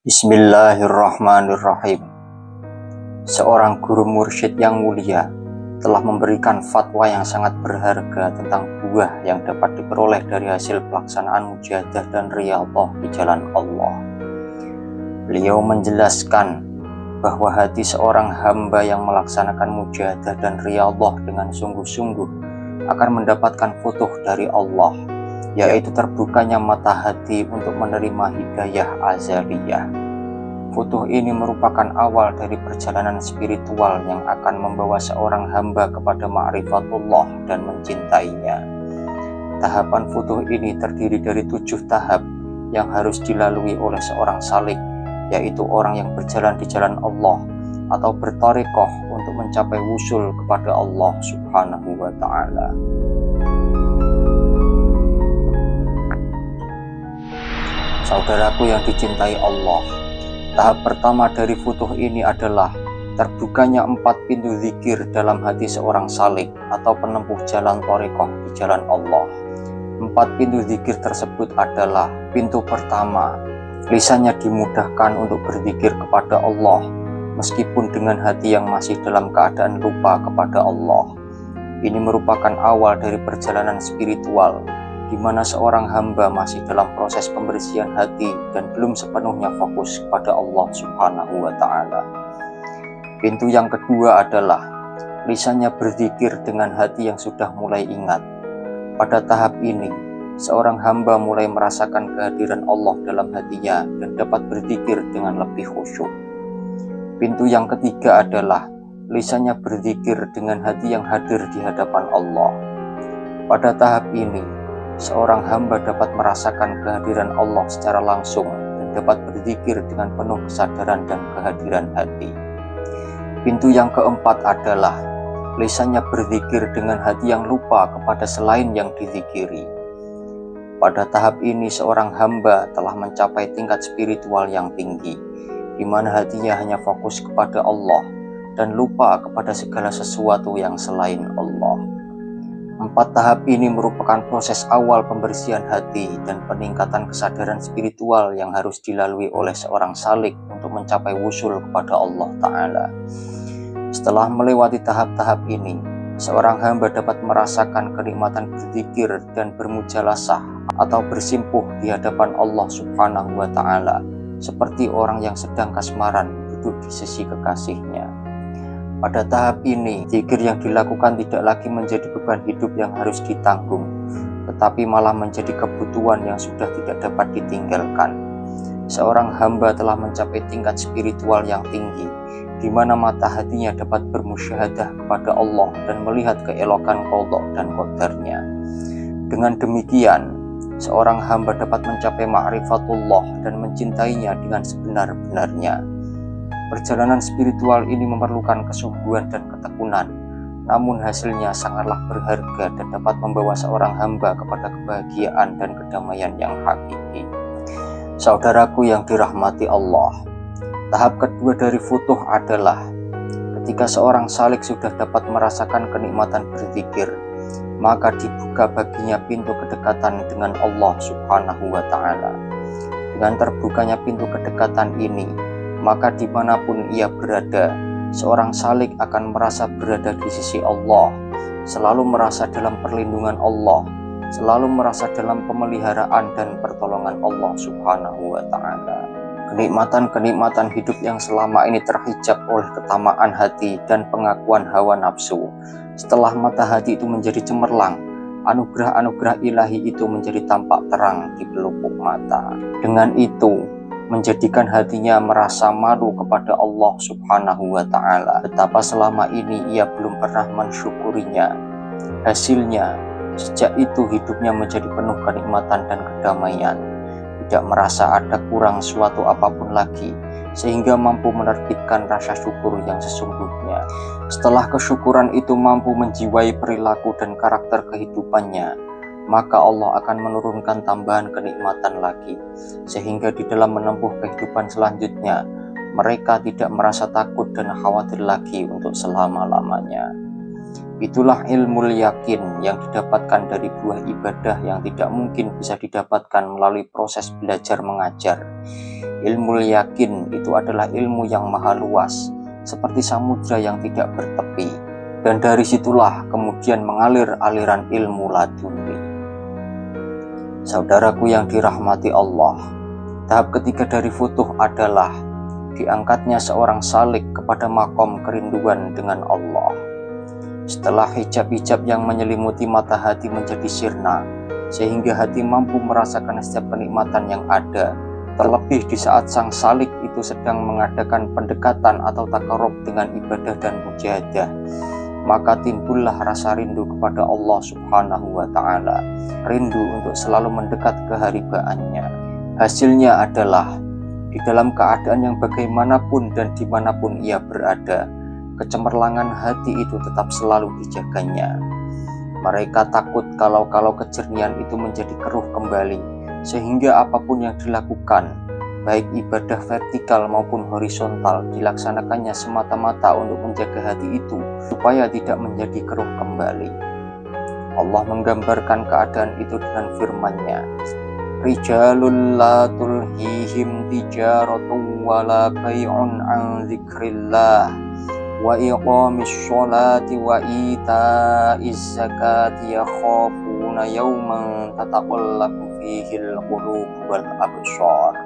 Bismillahirrahmanirrahim. Seorang guru mursyid yang mulia telah memberikan fatwa yang sangat berharga tentang buah yang dapat diperoleh dari hasil pelaksanaan mujahadah dan riyadhah di jalan Allah. Beliau menjelaskan bahwa hati seorang hamba yang melaksanakan mujahadah dan riyadhah dengan sungguh-sungguh akan mendapatkan futuh dari Allah, yaitu terbukanya mata hati untuk menerima hidayah azaliyah. Futuh ini merupakan awal dari perjalanan spiritual yang akan membawa seorang hamba kepada ma'rifatullah dan mencintainya. Tahapan futuh ini terdiri dari 7 tahap yang harus dilalui oleh seorang salik, yaitu orang yang berjalan di jalan Allah atau berthariqah untuk mencapai wusul kepada Allah Subhanahu wa ta'ala. Saudaraku yang dicintai Allah, tahap pertama dari futuh ini adalah terbukanya 4 pintu zikir dalam hati seorang salik atau penempuh jalan thariqah di jalan Allah. 4 pintu zikir tersebut adalah: pintu pertama, lisannya dimudahkan untuk berzikir kepada Allah meskipun dengan hati yang masih dalam keadaan lupa kepada Allah. Ini merupakan awal dari perjalanan spiritual di mana seorang hamba masih dalam proses pembersihan hati dan belum sepenuhnya fokus kepada Allah Subhanahu wa ta'ala. Pintu yang kedua adalah lisannya berzikir dengan hati yang sudah mulai ingat. Pada tahap ini, seorang hamba mulai merasakan kehadiran Allah dalam hatinya dan dapat berzikir dengan lebih khusyuk. Pintu yang ketiga adalah lisannya berzikir dengan hati yang hadir di hadapan Allah. Pada tahap ini, seorang hamba dapat merasakan kehadiran Allah secara langsung dan dapat berzikir dengan penuh kesadaran dan kehadiran hati. Pintu yang keempat adalah lisannya berzikir dengan hati yang lupa kepada selain yang dizikiri. Pada tahap ini seorang hamba telah mencapai tingkat spiritual yang tinggi, di mana hatinya hanya fokus kepada Allah dan lupa kepada segala sesuatu yang selain Allah. 4 tahap ini merupakan proses awal pembersihan hati dan peningkatan kesadaran spiritual yang harus dilalui oleh seorang salik untuk mencapai wusul kepada Allah Ta'ala. Setelah melewati tahap-tahap ini, seorang hamba dapat merasakan kenikmatan berzikir dan bermujalasah atau bersimpuh di hadapan Allah Subhanahu wa Ta'ala, seperti orang yang sedang kasmaran duduk di sisi kekasihnya. Pada tahap ini, zikir yang dilakukan tidak lagi menjadi beban hidup yang harus ditanggung, tetapi malah menjadi kebutuhan yang sudah tidak dapat ditinggalkan. Seorang hamba telah mencapai tingkat spiritual yang tinggi, di mana mata hatinya dapat bermusyahadah kepada Allah dan melihat keelokan qadha dan qadarnya. Dengan demikian, seorang hamba dapat mencapai ma'rifatullah dan mencintainya dengan sebenar-benarnya. Perjalanan spiritual ini memerlukan kesungguhan dan ketekunan, namun hasilnya sangatlah berharga dan dapat membawa seorang hamba kepada kebahagiaan dan kedamaian yang hakiki. Saudaraku yang dirahmati Allah, tahap kedua dari futuh adalah ketika seorang salik sudah dapat merasakan kenikmatan berzikir, maka dibuka baginya pintu kedekatan dengan Allah Subhanahu wa ta'ala. Dengan terbukanya pintu kedekatan ini, maka dimanapun ia berada, seorang salik akan merasa berada di sisi Allah, selalu merasa dalam perlindungan Allah, selalu merasa dalam pemeliharaan dan pertolongan Allah Subhanahu wa ta'ala. Kenikmatan-kenikmatan hidup yang selama ini terhijab oleh ketamaan hati dan pengakuan hawa nafsu, setelah mata hati itu menjadi cemerlang, anugerah-anugerah ilahi itu menjadi tampak terang di pelupuk mata. Dengan itu, menjadikan hatinya merasa malu kepada Allah Subhanahu wa ta'ala, betapa selama ini ia belum pernah mensyukurinya. Hasilnya, sejak itu hidupnya menjadi penuh kenikmatan dan kedamaian, tidak merasa ada kurang suatu apapun lagi, sehingga mampu menerbitkan rasa syukur yang sesungguhnya. Setelah kesyukuran itu mampu menjiwai perilaku dan karakter kehidupannya, maka Allah akan menurunkan tambahan kenikmatan lagi, sehingga di dalam menempuh kehidupan selanjutnya, mereka tidak merasa takut dan khawatir lagi untuk selama-lamanya. Itulah ilmu yakin yang didapatkan dari buah ibadah yang tidak mungkin bisa didapatkan melalui proses belajar mengajar. Ilmu yakin itu adalah ilmu yang maha luas, seperti samudra yang tidak bertepi. Dan dari situlah kemudian mengalir aliran ilmu laduni. Saudaraku yang dirahmati Allah, tahap ketiga dari futuh adalah diangkatnya seorang salik kepada makom kerinduan dengan Allah. Setelah hijab-hijab yang menyelimuti mata hati menjadi sirna, sehingga hati mampu merasakan setiap kenikmatan yang ada, terlebih di saat sang salik itu sedang mengadakan pendekatan atau takarub dengan ibadah dan mujahadah, maka timbullah rasa rindu kepada Allah Subhanahu wa Ta'ala, rindu untuk selalu mendekat ke haribaannya. Hasilnya adalah di dalam keadaan yang bagaimanapun dan dimanapun ia berada, kecemerlangan hati itu tetap selalu dijaganya. Mereka takut kalau kejernihan itu menjadi keruh kembali, sehingga apapun yang dilakukan, baik ibadah vertikal maupun horizontal, dilaksanakannya semata-mata untuk menjaga hati itu supaya tidak menjadi keruh kembali. Allah menggambarkan keadaan itu dengan firman-Nya, Rijalul la tulhihim tijaratun wala bai'un an dzikrillah wa iqamis sholati wa ita'iz zakati yakhafuna yawman tataqallabu fihil qulub wal absar.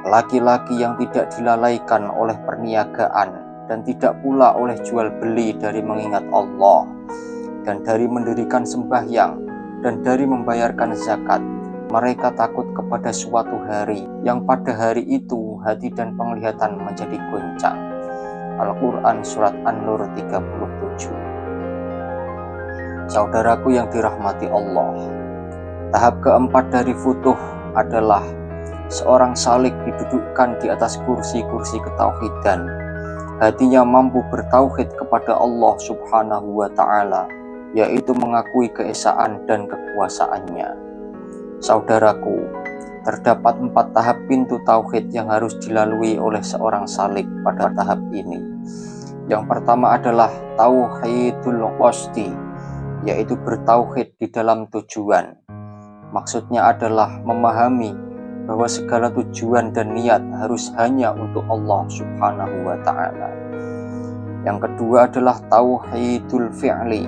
Laki-laki yang tidak dilalaikan oleh perniagaan dan tidak pula oleh jual beli dari mengingat Allah dan dari mendirikan sembahyang dan dari membayarkan zakat, mereka takut kepada suatu hari yang pada hari itu hati dan penglihatan menjadi goncang. Al-Quran Surat An-Nur 37. Saudaraku yang dirahmati Allah, tahap keempat dari futuh adalah seorang salik didudukkan di atas kursi-kursi ketauhidan. Hatinya mampu bertauhid kepada Allah Subhanahu wa Ta'ala, yaitu mengakui keesaan dan kekuasaannya. Saudaraku, terdapat 4 tahap pintu tauhid yang harus dilalui oleh seorang salik pada tahap ini. Yang pertama adalah tauhidul qasdi, yaitu bertauhid di dalam tujuan. Maksudnya adalah memahami bahwa segala tujuan dan niat harus hanya untuk Allah Subhanahu wa Ta'ala. Yang kedua adalah tauhidul fi'li,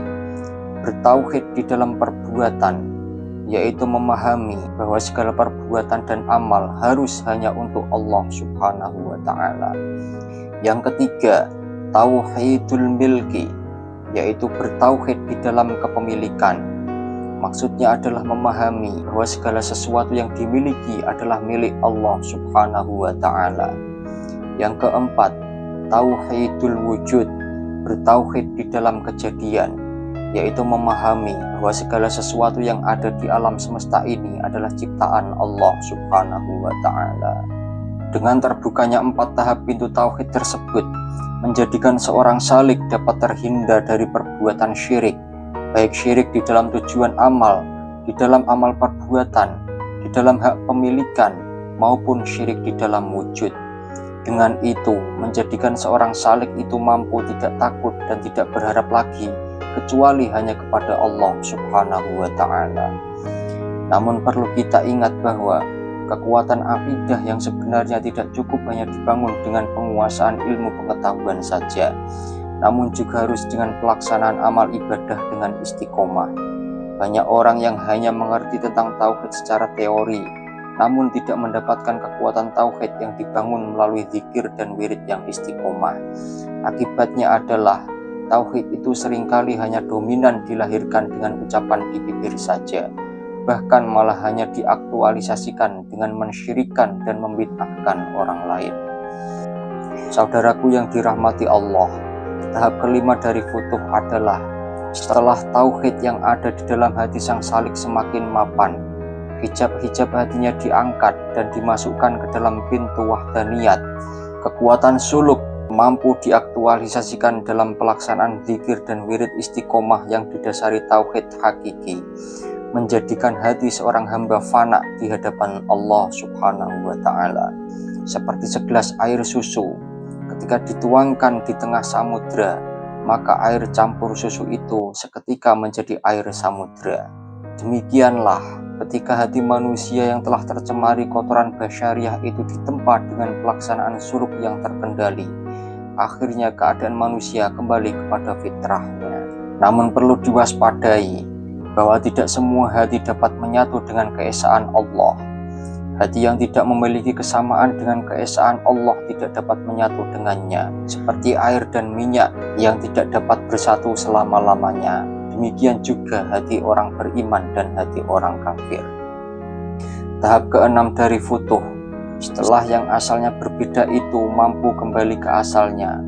bertauhid di dalam perbuatan, yaitu memahami bahwa segala perbuatan dan amal harus hanya untuk Allah Subhanahu wa Ta'ala. Yang ketiga, tauhidul milki, yaitu bertauhid di dalam kepemilikan. Maksudnya adalah memahami bahwa segala sesuatu yang dimiliki adalah milik Allah Subhanahu wa Ta'ala. Yang keempat, tauhidul wujud, bertauhid di dalam kejadian, yaitu memahami bahwa segala sesuatu yang ada di alam semesta ini adalah ciptaan Allah Subhanahu wa Ta'ala. Dengan terbukanya 4 tahap pintu tauhid tersebut, menjadikan seorang salik dapat terhindar dari perbuatan syirik, baik syirik di dalam tujuan amal, di dalam amal perbuatan, di dalam hak pemilikan, maupun syirik di dalam wujud. Dengan itu, menjadikan seorang salik itu mampu tidak takut dan tidak berharap lagi kecuali hanya kepada Allah Subhanahu wa Ta'ala. Namun perlu kita ingat bahwa kekuatan akidah yang sebenarnya tidak cukup hanya dibangun dengan penguasaan ilmu pengetahuan saja, namun juga harus dengan pelaksanaan amal ibadah dengan istiqomah. Banyak orang yang hanya mengerti tentang tauhid secara teori, namun tidak mendapatkan kekuatan tauhid yang dibangun melalui zikir dan wirid yang istiqomah. Akibatnya adalah tauhid itu seringkali hanya dominan dilahirkan dengan ucapan di bibir saja, bahkan malah hanya diaktualisasikan dengan mensyirikkan dan membid'ahkan orang lain. Saudaraku yang dirahmati Allah, tahap kelima dari futuh adalah setelah tauhid yang ada di dalam hati sang salik semakin mapan, hijab-hijab hatinya diangkat dan dimasukkan ke dalam pintu wahdaniyat. Kekuatan suluk mampu diaktualisasikan dalam pelaksanaan zikir dan wirid istiqomah yang didasari tauhid hakiki, menjadikan hati seorang hamba fana di hadapan Allah Subhanahu wa Ta'ala, seperti segelas air susu. Ketika dituangkan di tengah samudra, maka air campur susu itu seketika menjadi air samudra. Demikianlah Ketika hati manusia yang telah tercemari kotoran basyariah itu ditempa dengan pelaksanaan suluk yang terkendali, akhirnya keadaan manusia kembali kepada fitrahnya. Namun perlu diwaspadai bahwa tidak semua hati dapat menyatu dengan keesaan Allah. Hati yang tidak memiliki kesamaan dengan keesaan Allah tidak dapat menyatu dengannya, seperti air dan minyak yang tidak dapat bersatu selama-lamanya. Demikian juga hati orang beriman dan hati orang kafir. Tahap keenam dari futuh, setelah yang asalnya berbeda itu mampu kembali ke asalnya,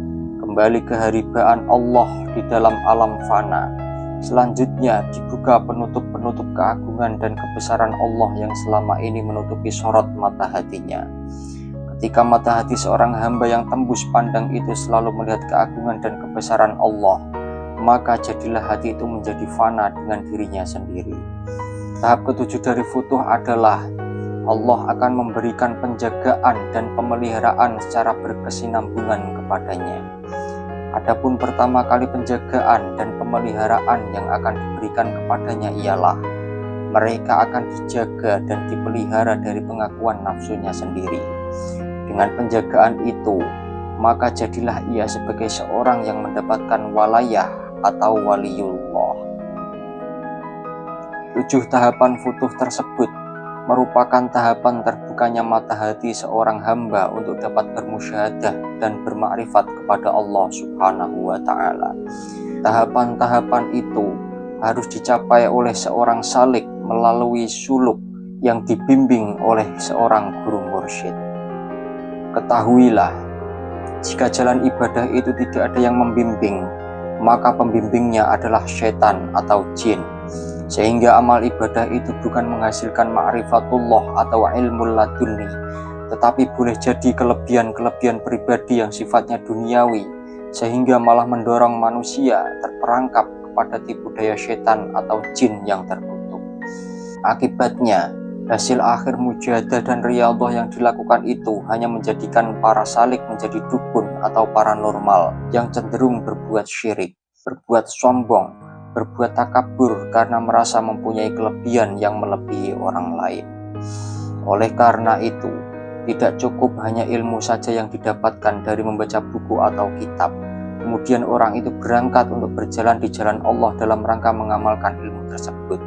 kembali ke haribaan Allah di dalam alam fana. Selanjutnya dibuka penutup-penutup keagungan dan kebesaran Allah yang selama ini menutupi sorot mata hatinya. Ketika mata hati seorang hamba yang tembus pandang itu selalu melihat keagungan dan kebesaran Allah, maka jadilah hati itu menjadi fana dengan dirinya sendiri. Tahap ketujuh dari futuh adalah Allah akan memberikan penjagaan dan pemeliharaan secara berkesinambungan kepadanya. Adapun pertama kali penjagaan dan pemeliharaan yang akan diberikan kepadanya ialah mereka akan dijaga dan dipelihara dari pengakuan nafsunya sendiri. Dengan penjagaan itu, maka jadilah ia sebagai seorang yang mendapatkan walayah atau waliullah. 7 tahapan futuh tersebut merupakan tahapan terbukanya mata hati seorang hamba untuk dapat bermusyahadah dan bermakrifat kepada Allah Subhanahu wa Ta'ala. Tahapan-tahapan itu harus dicapai oleh seorang salik melalui suluk yang dibimbing oleh seorang guru mursyid. Ketahuilah, jika jalan ibadah itu tidak ada yang membimbing, maka pembimbingnya adalah syaitan atau jin. Sehingga amal ibadah itu bukan menghasilkan ma'rifatullah atau ilmu laduni, tetapi boleh jadi kelebihan-kelebihan pribadi yang sifatnya duniawi, sehingga malah mendorong manusia terperangkap kepada tipu daya syaitan atau jin yang terkutuk. Akibatnya, hasil akhir mujahadah dan riyadhah yang dilakukan itu hanya menjadikan para salik menjadi dukun atau paranormal yang cenderung berbuat syirik, berbuat sombong, berbuat takabur karena merasa mempunyai kelebihan yang melebihi orang lain. Oleh karena itu, tidak cukup hanya ilmu saja yang didapatkan dari membaca buku atau kitab. Kemudian orang itu berangkat untuk berjalan di jalan Allah dalam rangka mengamalkan ilmu tersebut.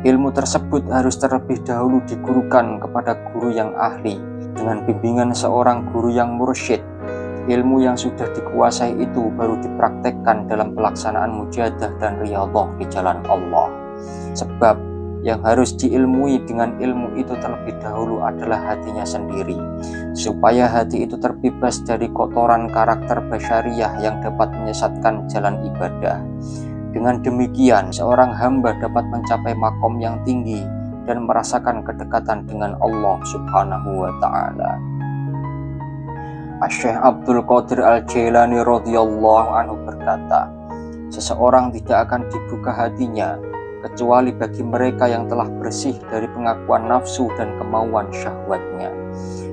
Ilmu tersebut harus terlebih dahulu digurukan kepada guru yang ahli dengan bimbingan seorang guru yang mursyid. Ilmu yang sudah dikuasai itu baru dipraktekkan dalam pelaksanaan mujahadah dan riyadhah di jalan Allah. Sebab yang harus diilmui dengan ilmu itu terlebih dahulu adalah hatinya sendiri, supaya hati itu terbebas dari kotoran karakter basyariah yang dapat menyesatkan jalan ibadah. Dengan demikian, seorang hamba dapat mencapai makom yang tinggi dan merasakan kedekatan dengan Allah Subhanahu wa Ta'ala. Syekh Abdul Qadir Al-Jailani radhiyallahu anhu berkata, seseorang tidak akan dibuka hatinya kecuali bagi mereka yang telah bersih dari pengakuan nafsu dan kemauan syahwatnya.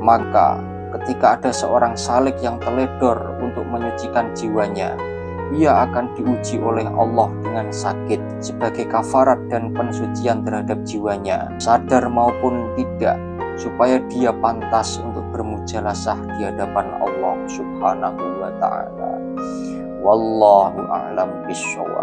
Maka ketika ada seorang salik yang teledor untuk menyucikan jiwanya, ia akan diuji oleh Allah dengan sakit sebagai kafarat dan pensucian terhadap jiwanya, sadar maupun tidak, supaya dia pantas untuk bermujalasah di hadapan Allah Subhanahu wa Ta'ala. Wallahu a'lam bishawab.